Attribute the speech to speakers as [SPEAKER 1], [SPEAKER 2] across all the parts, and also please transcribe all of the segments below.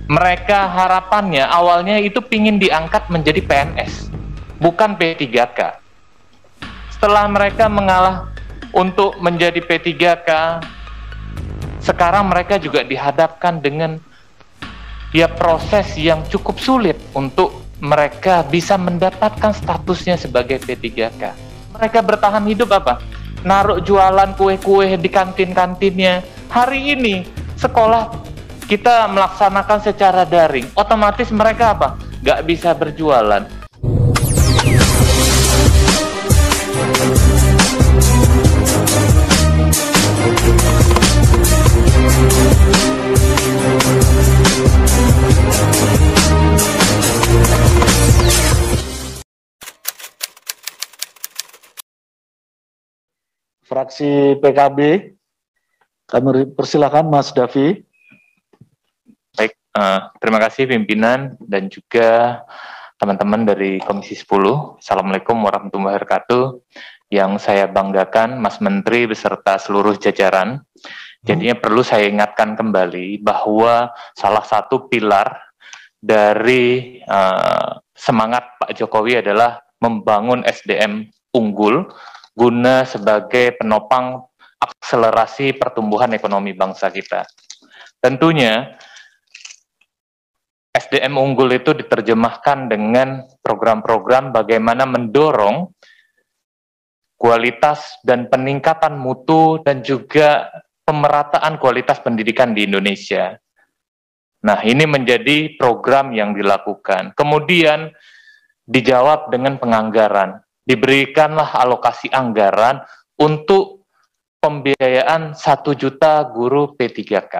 [SPEAKER 1] Mereka harapannya awalnya itu pingin diangkat menjadi PNS, bukan P3K. Setelah mereka mengalah untuk menjadi P3K, sekarang mereka juga dihadapkan dengan proses yang cukup sulit untuk mereka bisa mendapatkan statusnya sebagai P3K. Mereka bertahan hidup apa? Naruh jualan kue-kue di kantin-kantinnya. Hari ini sekolah kita melaksanakan secara daring, otomatis mereka apa? Nggak bisa berjualan.
[SPEAKER 2] Fraksi PKB, kami persilakan Mas Davi.
[SPEAKER 1] Baik, terima kasih pimpinan dan juga teman-teman dari Komisi 10. Assalamualaikum warahmatullahi wabarakatuh. Yang saya banggakan Mas Menteri beserta seluruh jajaran. Jadinya perlu saya ingatkan kembali bahwa salah satu pilar dari semangat Pak Jokowi adalah membangun SDM unggul guna sebagai penopang akselerasi pertumbuhan ekonomi bangsa kita. Tentunya SDM unggul itu diterjemahkan dengan program-program bagaimana mendorong kualitas dan peningkatan mutu dan juga pemerataan kualitas pendidikan di Indonesia. Nah, ini menjadi program yang dilakukan. Kemudian dijawab dengan penganggaran. Diberikanlah alokasi anggaran untuk pembiayaan 1 juta guru P3K.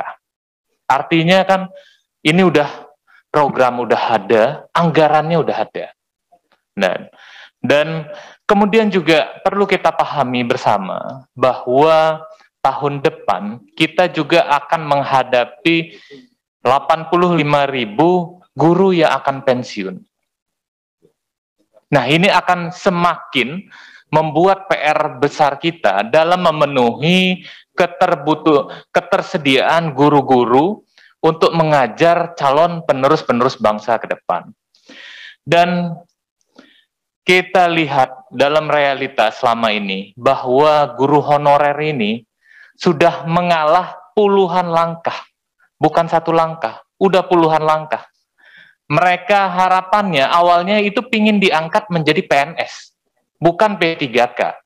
[SPEAKER 1] Artinya kan ini program udah ada, anggarannya udah ada. Dan kemudian juga perlu kita pahami bersama bahwa tahun depan kita juga akan menghadapi 85.000 guru yang akan pensiun. Nah, ini akan semakin membuat PR besar kita dalam memenuhi ketersediaan guru-guru untuk mengajar calon penerus-penerus bangsa ke depan. Dan kita lihat dalam realitas selama ini bahwa guru honorer ini sudah mengalah puluhan langkah, bukan 1 langkah, udah puluhan langkah. Mereka harapannya awalnya itu pingin diangkat menjadi PNS, bukan P3K.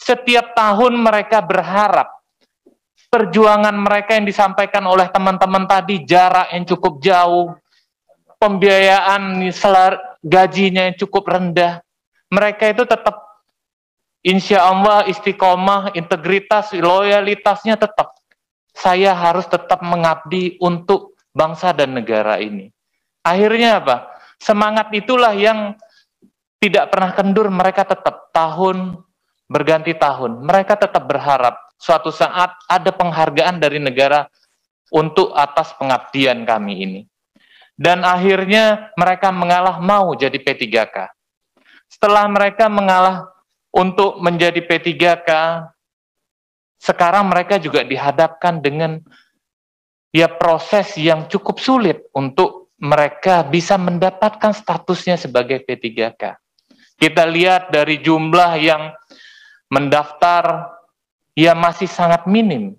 [SPEAKER 1] Setiap tahun mereka berharap perjuangan mereka yang disampaikan oleh teman-teman tadi, jarak yang cukup jauh, pembiayaan gajinya yang cukup rendah, mereka itu tetap insya Allah istiqomah, integritas, loyalitasnya tetap. Saya harus tetap mengabdi untuk bangsa dan negara ini. Akhirnya apa? Semangat itulah yang tidak pernah kendur, mereka tetap tahun berganti tahun. Mereka tetap berharap suatu saat ada penghargaan dari negara untuk atas pengabdian kami ini. Dan akhirnya mereka mengalah mau jadi P3K. Setelah mereka mengalah untuk menjadi P3K, sekarang mereka juga dihadapkan dengan proses yang cukup sulit untuk mereka bisa mendapatkan statusnya sebagai P3K. Kita lihat dari jumlah yang mendaftar masih sangat minim.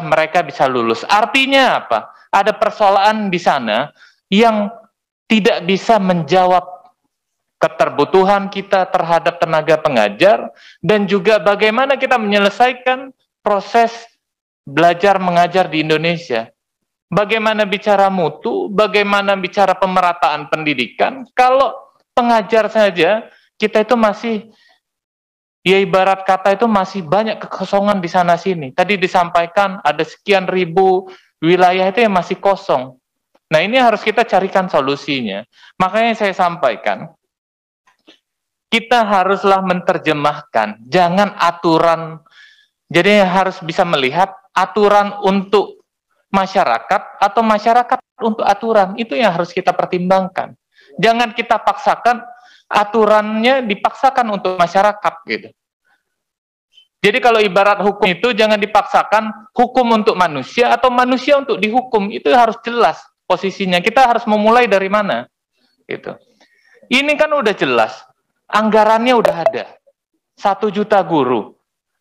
[SPEAKER 1] Mereka bisa lulus. Artinya apa? Ada persoalan di sana yang tidak bisa menjawab keterbutuhan kita terhadap tenaga pengajar dan juga bagaimana kita menyelesaikan proses belajar mengajar di Indonesia. Bagaimana bicara mutu, bagaimana bicara pemerataan pendidikan, kalau pengajar saja kita itu masih ibarat kata itu masih banyak kekosongan di sana sini. Tadi disampaikan ada sekian ribu wilayah itu yang masih kosong. Nah, ini harus kita carikan solusinya. Makanya saya sampaikan, kita haruslah menerjemahkan, jangan aturan. Jadi harus bisa melihat aturan untuk masyarakat atau masyarakat untuk aturan. Itu yang harus kita pertimbangkan. Jangan kita paksakan aturannya dipaksakan untuk masyarakat gitu. Jadi kalau ibarat hukum itu jangan dipaksakan hukum untuk manusia atau manusia untuk dihukum. Itu harus jelas posisinya. Kita harus memulai dari mana? Gitu. Ini kan udah jelas. Anggarannya udah ada. 1 juta guru.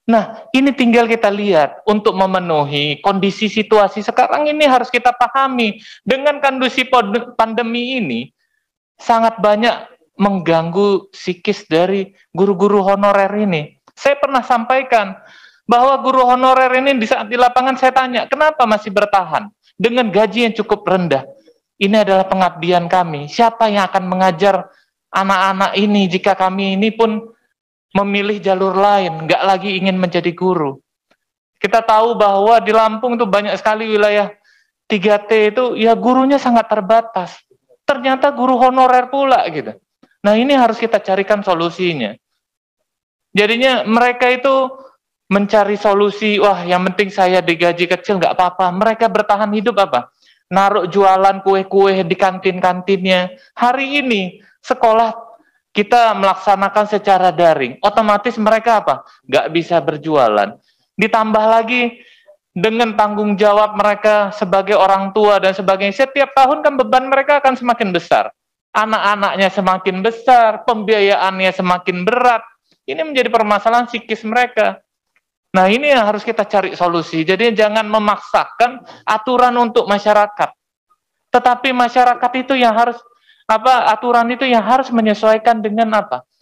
[SPEAKER 1] Nah, ini tinggal kita lihat untuk memenuhi kondisi situasi sekarang ini harus kita pahami. Dengan kondisi pandemi ini sangat banyak mengganggu psikis dari guru-guru honorer ini. Saya pernah sampaikan bahwa guru honorer ini di saat di lapangan saya tanya, kenapa masih bertahan dengan gaji yang cukup rendah? Ini adalah pengabdian kami. Siapa yang akan mengajar anak-anak ini jika kami ini pun memilih jalur lain, nggak lagi ingin menjadi guru. Kita tahu bahwa di Lampung itu banyak sekali wilayah 3T itu ya gurunya sangat terbatas. Ternyata guru honorer pula gitu. Nah ini harus kita carikan solusinya. Jadinya mereka itu mencari solusi, wah yang penting saya digaji kecil nggak apa-apa. Mereka bertahan hidup apa? Naruh jualan kue-kue di kantin-kantinnya. Hari ini sekolah kita melaksanakan secara daring, otomatis mereka apa? Nggak bisa berjualan. Ditambah lagi dengan tanggung jawab mereka sebagai orang tua dan sebagainya, setiap tahun kan beban mereka akan semakin besar. Anak-anaknya semakin besar, pembiayaannya semakin berat. Ini menjadi permasalahan psikis mereka. Nah ini yang harus kita cari solusi. Jadi jangan memaksakan aturan untuk masyarakat. Tetapi masyarakat itu yang harus aturan itu yang harus menyesuaikan dengan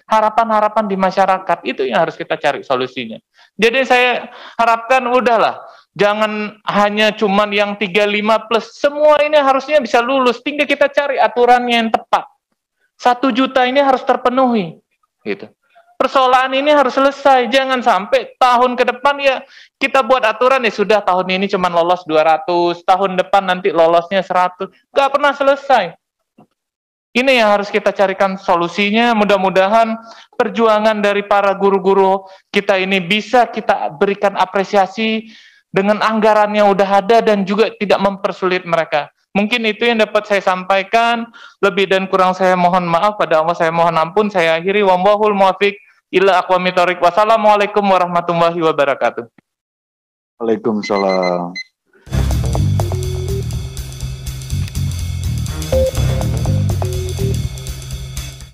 [SPEAKER 1] harapan-harapan di masyarakat. Itu yang harus kita cari solusinya. Jadi saya harapkan udahlah, jangan hanya cuman yang 35 plus, semua ini harusnya bisa lulus. Tinggal kita cari aturannya yang tepat. 1 juta ini harus terpenuhi, gitu. Persoalan ini harus selesai. Jangan sampai tahun ke depan ya kita buat aturan ya sudah tahun ini cuma lolos 200, tahun depan nanti lolosnya 100. Gak pernah selesai. Ini yang harus kita carikan solusinya. Mudah-mudahan perjuangan dari para guru-guru kita ini bisa kita berikan apresiasi dengan anggaran yang udah ada dan juga tidak mempersulit mereka. Mungkin itu yang dapat saya sampaikan. Lebih dan kurang saya mohon maaf. Pada Allah saya mohon ampun. Saya akhiri. Wallahul muwaffiq ila aqwamit thoriq. Wassalamualaikum warahmatullahi wabarakatuh.
[SPEAKER 2] Waalaikumsalam.